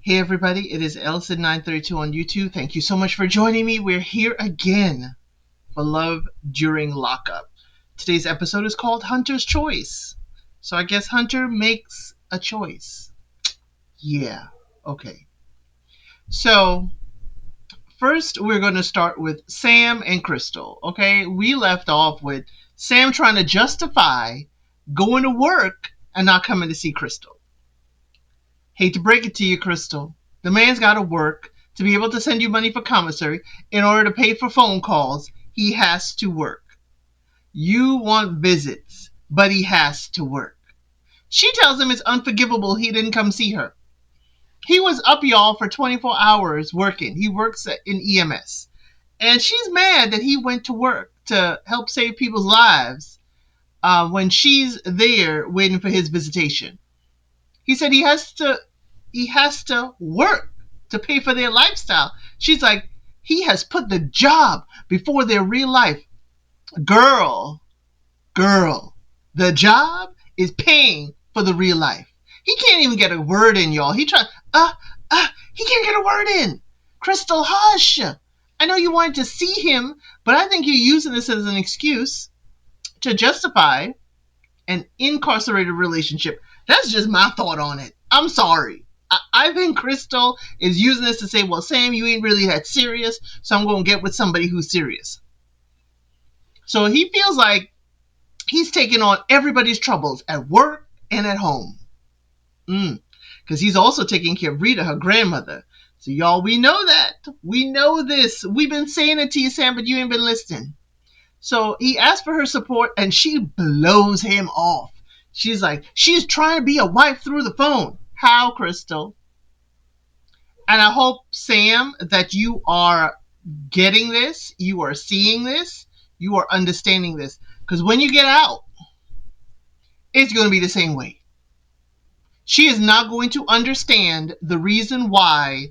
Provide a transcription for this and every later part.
Hey everybody, it is Elson932 on YouTube. Thank you so much for joining me. We're here again for Love During Lockup. Today's episode is called Hunter's Choice. So I guess Hunter makes a choice. Yeah, okay. So first we're going to start with Sam and Crystal, okay? We left off with Sam trying to justify going to work and not coming to see Crystal. Hate to break it to you, Crystal. The man's got to work to be able to send you money for commissary. In order to pay for phone calls, he has to work. You want visits, but he has to work. She tells him it's unforgivable he didn't come see her. He was up, y'all, for 24 hours working. He works in EMS. And she's mad that he went to work to help save people's lives when she's there waiting for his visitation. He said he has to work to pay for their lifestyle. She's like, he has put the job before their real life. Girl, the job is paying for the real life. He can't even get a word in, y'all. He can't get a word in. Crystal, hush. I know you wanted to see him, but I think you're using this as an excuse to justify an incarcerated relationship. That's just my thought on it. I'm sorry. I think Crystal is using this to say, well, Sam, you ain't really that serious, so I'm going to get with somebody who's serious. So he feels like he's taking on everybody's troubles at work and at home. Because he's also taking care of Rita, her grandmother. So y'all, we know that. We know this. We've been saying it to you, Sam, but you ain't been listening. So he asked for her support, and she blows him off. She's like, she's trying to be a wife through the phone. How, Crystal? And I hope, Sam, that you are getting this, you are seeing this, you are understanding this. Because when you get out, it's going to be the same way. She is not going to understand the reason why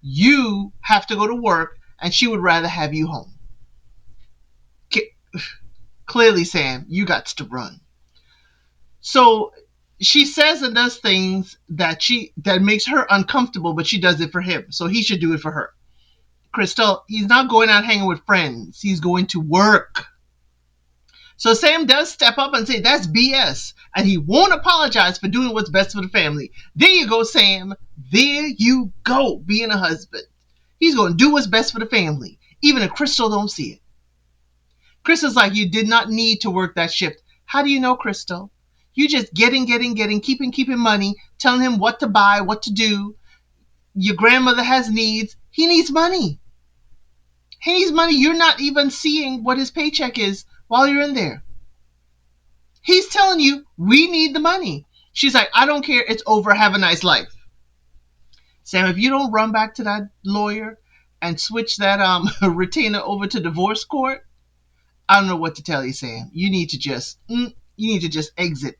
you have to go to work and she would rather have you home. Clearly, Sam, you got to run. So she says and does things that makes her uncomfortable, but she does it for him. So he should do it for her. Crystal, he's not going out hanging with friends. He's going to work. So Sam does step up and say, that's BS. And he won't apologize for doing what's best for the family. There you go, Sam. There you go, being a husband. He's going to do what's best for the family, even if Crystal don't see it. Crystal's like, you did not need to work that shift. How do you know, Crystal? You just getting, keeping money, telling him what to buy, what to do. Your grandmother has needs. He needs money. He needs money. You're not even seeing what his paycheck is while you're in there. He's telling you, we need the money. She's like, I don't care. It's over. Have a nice life. Sam, if you don't run back to that lawyer and switch that retainer over to divorce court, I don't know what to tell you, Sam. You need to just exit.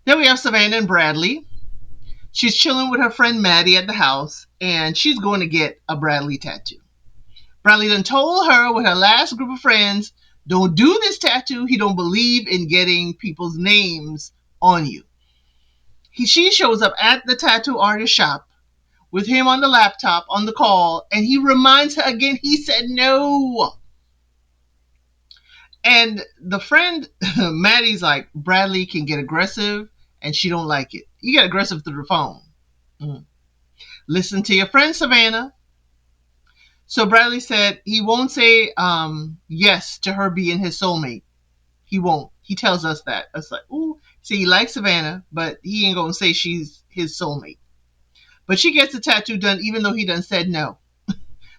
Then we have Savannah and Bradley. She's chilling with her friend Maddie at the house, and she's going to get a Bradley tattoo. Bradley done told her with her last group of friends, don't do this tattoo. He don't believe in getting people's names on you. She shows up at the tattoo artist shop with him on the laptop on the call, and he reminds her again, he said no. And the friend, Maddie's like, Bradley can get aggressive, and she don't like it. You get aggressive through the phone. Listen to your friend, Savannah. So Bradley said he won't say yes to her being his soulmate. He won't. He tells us that. It's like, ooh, see, he likes Savannah, but he ain't going to say she's his soulmate. But she gets the tattoo done even though he done said no.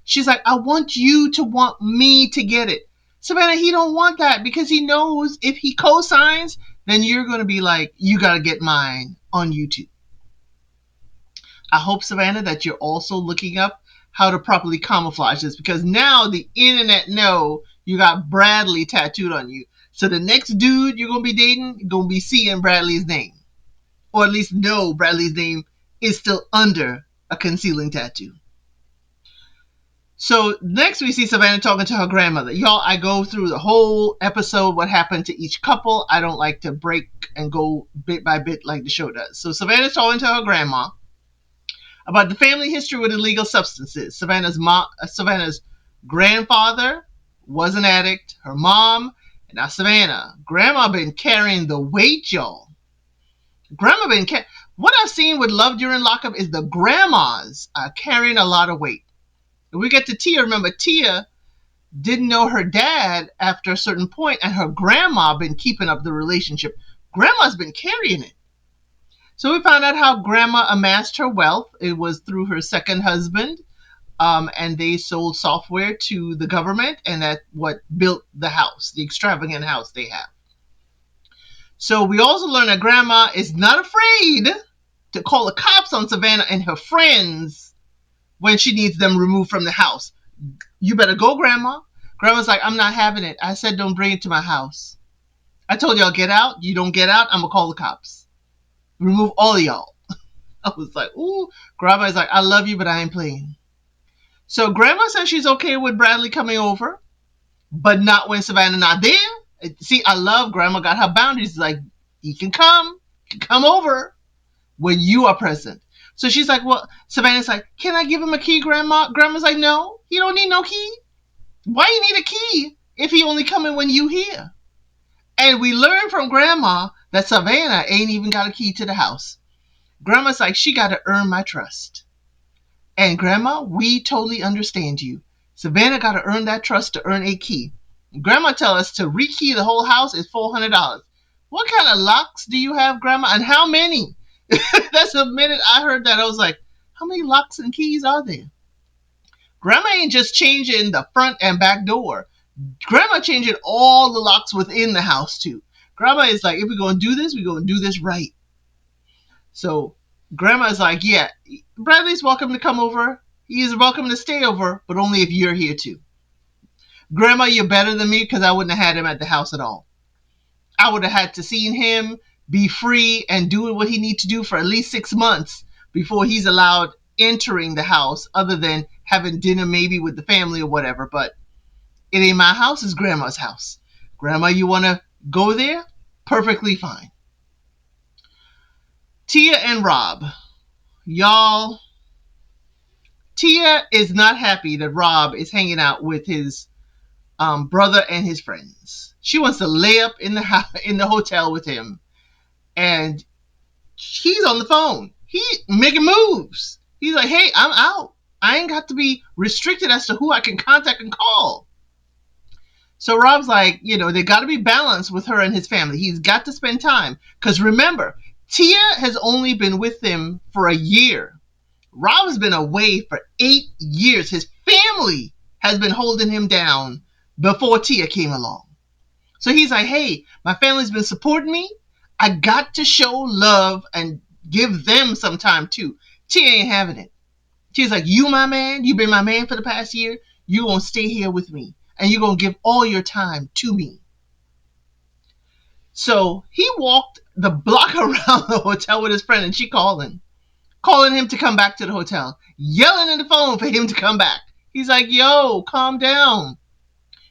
She's like, I want you to want me to get it. Savannah, he don't want that because he knows if he co-signs, then you're going to be like, you got to get mine on YouTube. I hope, Savannah, that you're also looking up how to properly camouflage this, because now the internet know you got Bradley tattooed on you. So the next dude you're going to be dating going to be seeing Bradley's name. Or at least know Bradley's name is still under a concealing tattoo. So next we see Savannah talking to her grandmother. Y'all, I go through the whole episode, what happened to each couple. I don't like to break and go bit by bit like the show does. So Savannah's talking to her grandma. about the family history with illegal substances. Savannah's grandfather was an addict. Her mom, and now Savannah. Grandma been carrying the weight, y'all. Grandma been What I've seen with Love During Lockup is the grandmas are carrying a lot of weight. If we get to Tia, remember Tia didn't know her dad after a certain point, and her grandma been keeping up the relationship. Grandma's been carrying it. So we found out how grandma amassed her wealth. It was through her second husband, and they sold software to the government, and that's what built the house, the extravagant house they have. So we also learned that grandma is not afraid to call the cops on Savannah and her friends when she needs them removed from the house. You better go, grandma. Grandma's like, I'm not having it. I said don't bring it to my house. I told y'all get out. You don't get out, I'm going to call the cops. Remove all of y'all. I was like, ooh. Grandma's like, I love you, but I ain't playing. So grandma says she's okay with Bradley coming over, but not when Savannah not there. See, I love grandma got her boundaries. Like, he can come over when you are present. So she's like, well, Savannah's like, can I give him a key, grandma? Grandma's like, no, he don't need no key. Why you need a key if he only coming when you here? And we learned from grandma that Savannah ain't even got a key to the house. Grandma's like, she got to earn my trust. And grandma, we totally understand you. Savannah got to earn that trust to earn a key. Grandma tell us to rekey the whole house is $400. What kind of locks do you have, grandma? And how many? That's the minute I heard that, I was like, how many locks and keys are there? Grandma ain't just changing the front and back door. Grandma changing all the locks within the house too. Grandma is like, if we're going to do this, we're going to do this right. So grandma's like, yeah, Bradley's welcome to come over. He is welcome to stay over, but only if you're here too. Grandma, you're better than me because I wouldn't have had him at the house at all. I would have had to see him be free and doing what he needs to do for at least 6 months before he's allowed entering the house, other than having dinner maybe with the family or whatever. But it ain't my house, it's grandma's house. Grandma, you want to go there? Perfectly fine. Tia and Rob. Y'all, Tia is not happy that Rob is hanging out with his brother and his friends. She wants to lay up in the hotel with him. And he's on the phone. He making moves. He's like, hey, I'm out. I ain't got to be restricted as to who I can contact and call. So Rob's like, they got to be balanced with her and his family. He's got to spend time. Because remember, Tia has only been with him for a year. Rob has been away for 8 years. His family has been holding him down before Tia came along. So he's like, hey, my family's been supporting me. I got to show love and give them some time too. Tia ain't having it. Tia's like, you my man. You've been my man for the past year. You gonna stay here with me. And you're going to give all your time to me. So he walked the block around the hotel with his friend, and she calling him to come back to the hotel, yelling in the phone for him to come back. He's like, yo, calm down.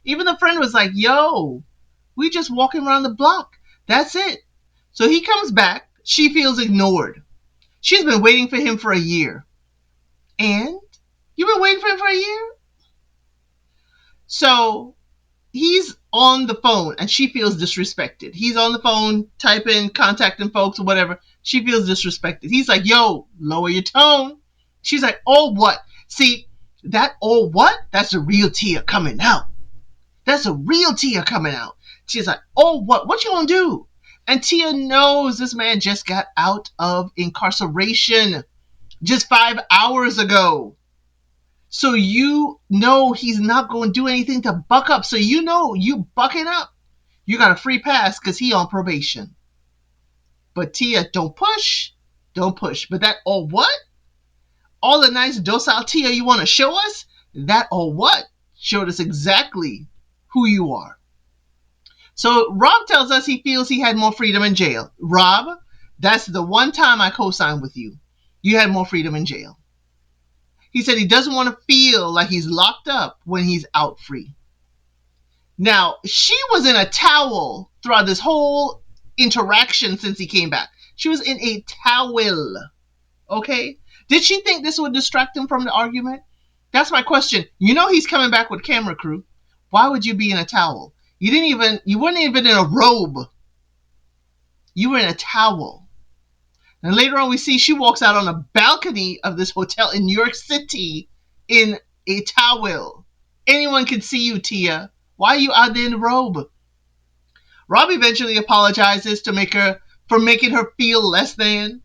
Even the friend was like, yo, we just walking around the block. That's it. So he comes back. She feels ignored. She's been waiting for him for a year. And you've been waiting for him for a year? So he's on the phone and she feels disrespected. He's on the phone typing, contacting folks or whatever. She feels disrespected. He's like, yo, lower your tone. She's like, oh, what? See, that oh, what? That's a real Tia coming out. That's a real Tia coming out. She's like, oh, what? What you gonna do? And Tia knows this man just got out of incarceration just 5 hours ago. So you know he's not going to do anything to buck up. So you know you bucking up. You got a free pass because he on probation. But Tia, don't push. Don't push. But that, oh what? All the nice docile Tia you want to show us? That, oh what? Showed us exactly who you are. So Rob tells us he feels he had more freedom in jail. Rob, that's the one time I co-signed with you. You had more freedom in jail. He said he doesn't want to feel like he's locked up when he's out free. Now, she was in a towel throughout this whole interaction since he came back. She was in a towel. Okay? Did she think this would distract him from the argument? That's my question. You know he's coming back with camera crew. Why would you be in a towel? You weren't even in a robe. You were in a towel. And later on we see she walks out on a balcony of this hotel in New York City in a towel. Anyone can see you, Tia. Why are you out there in a robe? Rob eventually apologizes for making her feel less than.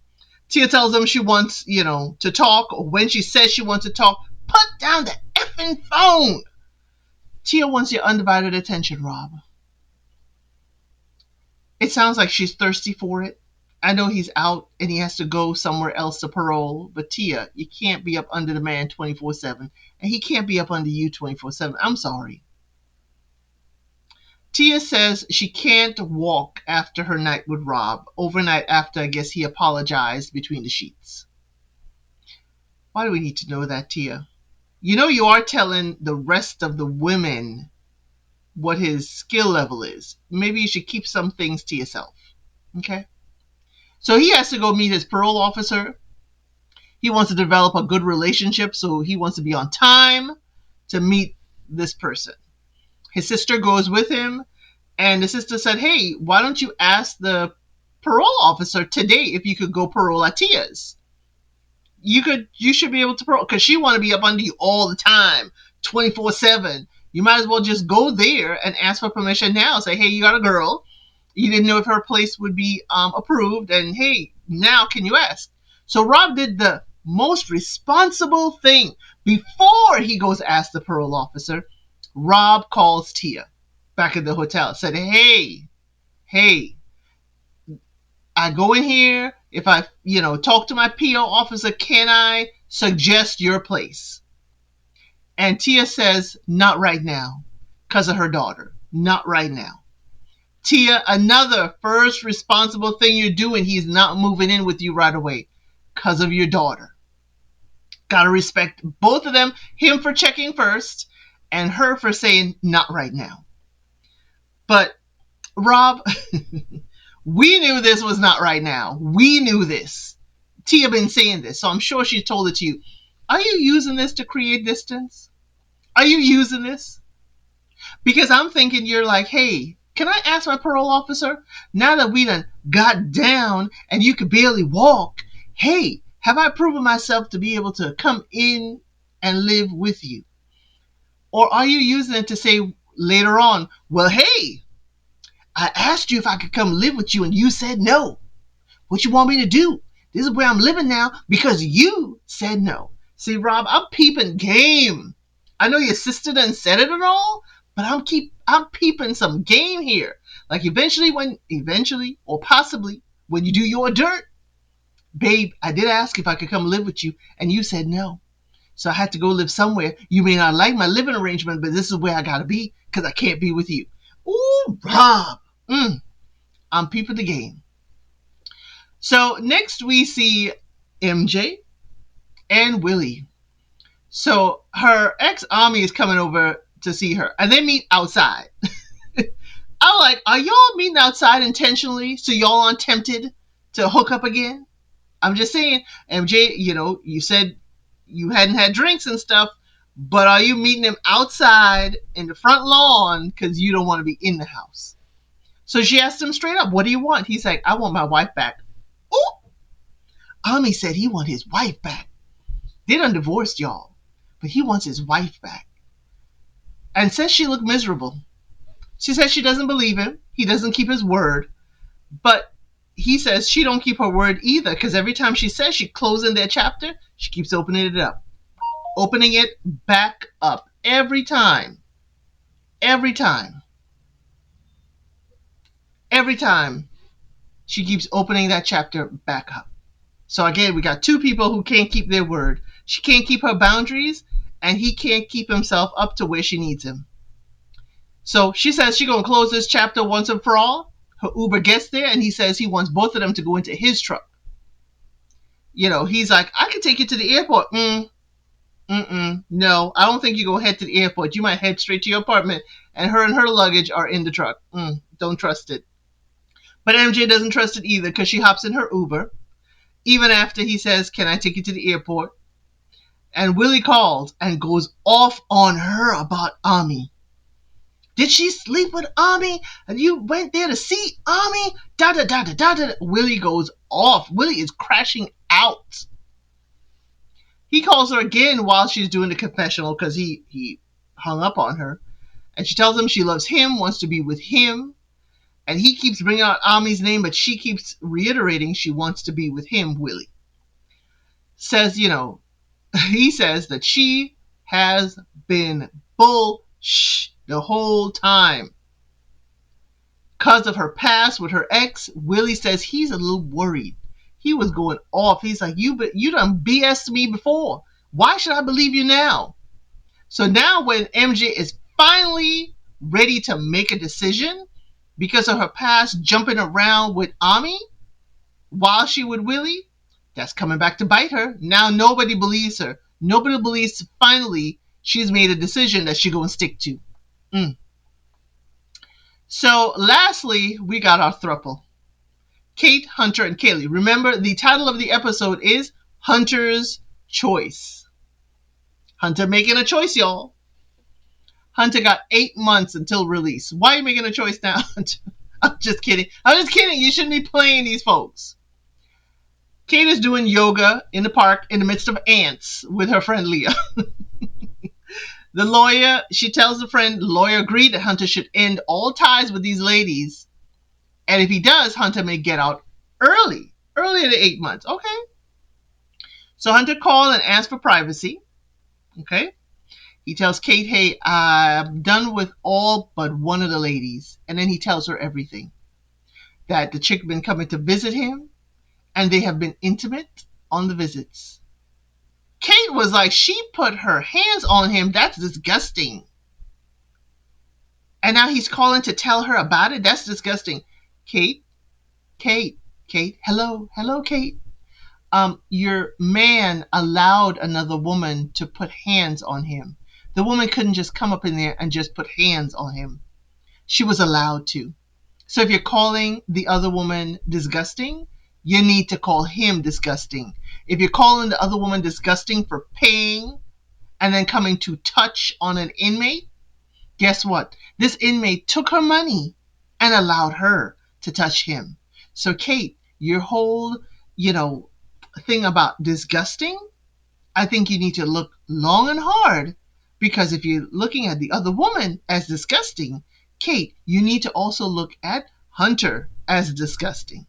Tia tells him she wants, to talk, or when she says she wants to talk, put down the effing phone. Tia wants your undivided attention, Rob. It sounds like she's thirsty for it. I know he's out and he has to go somewhere else to parole, but Tia, you can't be up under the man 24/7, and he can't be up under you 24/7. I'm sorry. Tia says she can't walk after her night with Rob, overnight after I guess he apologized between the sheets. Why do we need to know that, Tia? You know you are telling the rest of the women what his skill level is. Maybe you should keep some things to yourself. Okay? So he has to go meet his parole officer. He wants to develop a good relationship, so he wants to be on time to meet this person. His sister goes with him, and the sister said, hey, why don't you ask the parole officer today if you could go parole at Tia's? You should be able to parole, because she want to be up under you all the time, 24/7. You might as well just go there and ask for permission now. Say, hey, you got a girl. You didn't know if her place would be approved, and hey, now can you ask? So Rob did the most responsible thing. Before he goes to ask the parole officer, Rob calls Tia back at the hotel. Said, hey, I go in here. If I, talk to my PO officer, can I suggest your place? And Tia says, not right now, because of her daughter. Not right now. Tia, another first responsible thing you're doing, he's not moving in with you right away because of your daughter. Gotta respect both of them, him for checking first and her for saying not right now. But Rob, we knew this was not right now. We knew this. Tia been saying this, so I'm sure she told it to you. Are you using this to create distance? Are you using this? Because I'm thinking you're like, hey, can I ask my parole officer? Now that we done got down and you could barely walk, hey, have I proven myself to be able to come in and live with you? Or are you using it to say later on, well, hey, I asked you if I could come live with you and you said no. What you want me to do? This is where I'm living now because you said no. See, Rob, I'm peeping game. I know your sister done said it and all, but I'm peeping some game here. Like eventually or possibly when you do your dirt, babe, I did ask if I could come live with you and you said no. So I had to go live somewhere. You may not like my living arrangement, but this is where I gotta be because I can't be with you. Ooh, Rob. I'm peeping the game. So next we see MJ and Willie. So her ex-army is coming over to see her, and they meet outside. I'm like, are y'all meeting outside intentionally so y'all aren't tempted to hook up again? I'm just saying, MJ, you said you hadn't had drinks and stuff, but are you meeting him outside in the front lawn because you don't want to be in the house? So she asked him straight up, what do you want? He's like, I want my wife back. Ooh! Ami said he want his wife back. They done divorced, y'all, but he wants his wife back. And says she looked miserable. She says she doesn't believe him. He doesn't keep his word. But he says she don't keep her word either, because every time she says she closing their chapter, she keeps opening it up. Opening it back up. Every time. Every time. Every time she keeps opening that chapter back up. So again, we got two people who can't keep their word. She can't keep her boundaries, and he can't keep himself up to where she needs him. So she says she's going to close this chapter once and for all. Her Uber gets there, and he says he wants both of them to go into his truck. He's like, I can take you to the airport. No, I don't think you go head to the airport. You might head straight to your apartment, and her luggage are in the truck. Don't trust it. But MJ doesn't trust it either because she hops in her Uber. even after he says, "Can I take you to the airport?" And Willie calls and goes off on her about Ami. Did she sleep with Ami? And you went there to see Ami? Da da da da da da. Willie goes off. Willie is crashing out. He calls her again while she's doing the confessional because he hung up on her. And she tells him she loves him, wants to be with him. And he keeps bringing out Ami's name, but she keeps reiterating she wants to be with him, Willie. Says, he says that she has been bullshit the whole time. Because of her past with her ex, Willie says he's a little worried. He was going off. He's like, you done BS'd me before. Why should I believe you now? So now when MJ is finally ready to make a decision because of her past jumping around with Ami while she with Willie, that's coming back to bite her. Now nobody believes her. Nobody believes finally she's made a decision that she's going to stick to. So lastly, we got our throuple. Kate, Hunter, and Kaylee. Remember, the title of the episode is Hunter's Choice. Hunter making a choice, y'all. Hunter got 8 months until release. Why are you making a choice now, Hunter? I'm just kidding. You shouldn't be playing these folks. Kate is doing yoga in the park in the midst of ants with her friend Leah. The lawyer, she tells the friend, the lawyer agreed that Hunter should end all ties with these ladies. And if he does, Hunter may get out earlier than 8 months. Okay. So Hunter called and asked for privacy. Okay. He tells Kate, hey, I'm done with all but one of the ladies. And then he tells her everything. That the chick been coming to visit him. And they have been intimate on the visits. Kate was like, she put her hands on him. That's disgusting. And now he's calling to tell her about it. That's disgusting. Kate, hello, Kate. Your man allowed another woman to put hands on him. The woman couldn't just come up in there and just put hands on him. She was allowed to. So if you're calling the other woman disgusting, you need to call him disgusting. If you're calling the other woman disgusting for paying and then coming to touch on an inmate, guess what? This inmate took her money and allowed her to touch him. So Kate, your whole, thing about disgusting, I think you need to look long and hard, because if you're looking at the other woman as disgusting, Kate, you need to also look at Hunter as disgusting.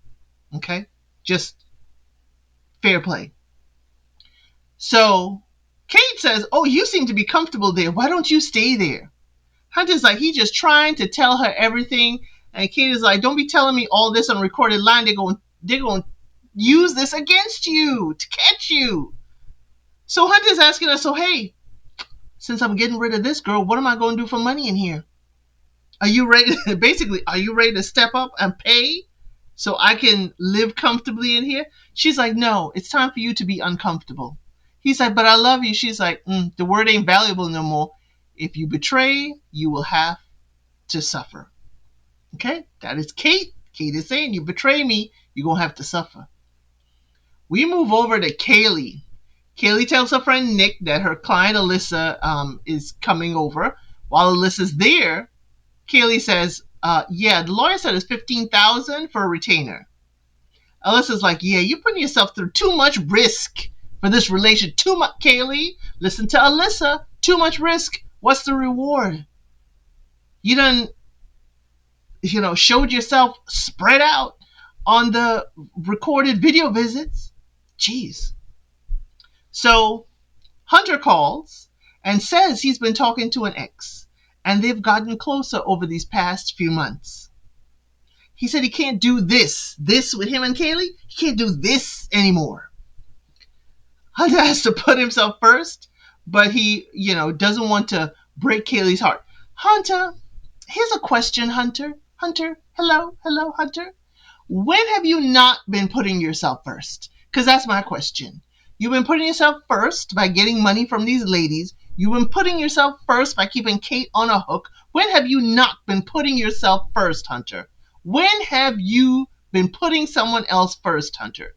Okay? Just fair play. So Kate says, oh, you seem to be comfortable there. Why don't you stay there? Hunter's like, he's just trying to tell her everything. And Kate is like, don't be telling me all this on recorded line. They're going to use this against you to catch you. So Hunter's asking her, so hey, since I'm getting rid of this girl, what am I going to do for money in here? Are you ready? Basically, are you ready to step up and pay so I can live comfortably in here? She's like, no, it's time for you to be uncomfortable. He's like, but I love you. She's like, the word ain't valuable no more. If you betray, you will have to suffer. Okay? That is Kate. Kate is saying, you betray me, you're going to have to suffer. We move over to Kaylee. Kaylee tells her friend Nick that her client Alyssa is coming over. While Alyssa's there, Kaylee says, yeah, the lawyer said it's $15,000 for a retainer. Alyssa's like, yeah, you're putting yourself through too much risk for this relation. Too much, Kaylee. Listen to Alyssa. Too much risk. What's the reward? You done, showed yourself spread out on the recorded video visits. Jeez. So Hunter calls and says he's been talking to an ex, and they've gotten closer over these past few months. He said he can't do this with him and Kaylee. He can't do this anymore. Hunter has to put himself first, but he, doesn't want to break Kaylee's heart. Hunter, here's a question, Hunter. Hunter, hello, Hunter. When have you not been putting yourself first? Because that's my question. You've been putting yourself first by getting money from these ladies. You've been putting yourself first by keeping Kate on a hook. When have you not been putting yourself first, Hunter? When have you been putting someone else first, Hunter?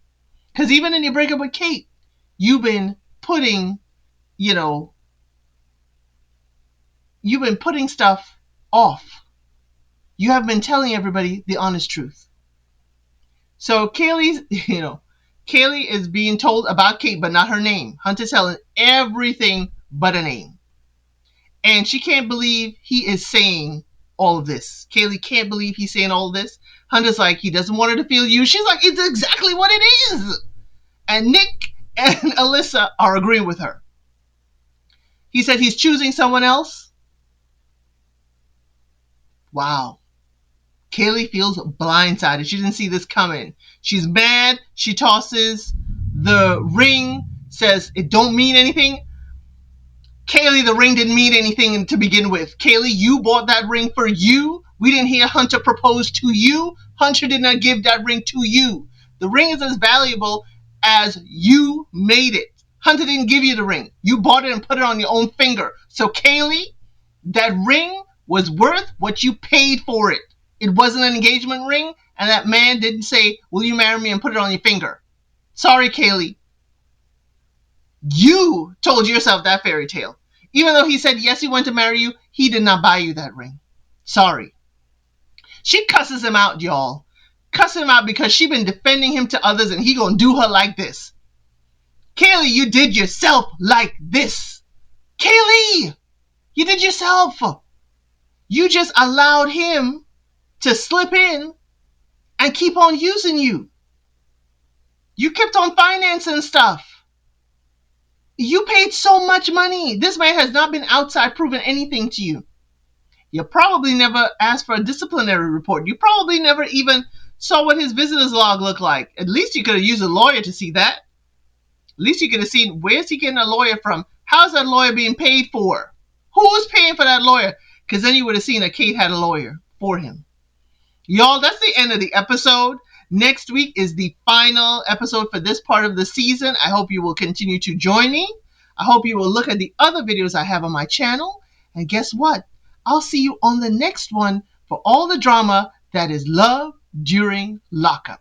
Because even in your breakup with Kate, you've been putting, you've been putting stuff off. You have been telling everybody the honest truth. So Kaylee is being told about Kate, but not her name. Hunter's telling everything but a name. And she can't believe he is saying all of this. Kaylee can't believe he's saying all of this. Hunter's like, he doesn't want her to feel used. She's like, it's exactly what it is. And Nick and Alyssa are agreeing with her. He said he's choosing someone else. Wow. Kaylee feels blindsided. She didn't see this coming. She's mad. She tosses the ring, says it don't mean anything. Kaylee, the ring didn't mean anything to begin with. Kaylee, you bought that ring for you. We didn't hear Hunter propose to you. Hunter did not give that ring to you. The ring is as valuable as you made it. Hunter didn't give you the ring. You bought it and put it on your own finger. So Kaylee, that ring was worth what you paid for it. It wasn't an engagement ring, and that man didn't say, will you marry me, and put it on your finger. Sorry, Kaylee. You told yourself that fairy tale. Even though he said, yes, he wanted to marry you, he did not buy you that ring. Sorry. She cusses him out, y'all. Cusses him out because she been defending him to others, and he gonna do her like this. Kaylee, you did yourself like this. Kaylee, you did yourself. You just allowed him to slip in and keep on using you. You kept on financing stuff. You paid so much money. This man has not been outside proving anything to you. You probably never asked for a disciplinary report. You probably never even saw what his visitor's log looked like. At least you could have used a lawyer to see that. At least you could have seen, where's he getting a lawyer from? How's that lawyer being paid for? Who's paying for that lawyer? Because then you would have seen that Kate had a lawyer for him. Y'all, that's the end of the episode. Next week is the final episode for this part of the season. I hope you will continue to join me. I hope you will look at the other videos I have on my channel. And guess what? I'll see you on the next one for all the drama that is love during lockup.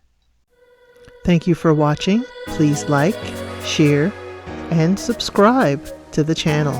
Thank you for watching. Please like, share, and subscribe to the channel.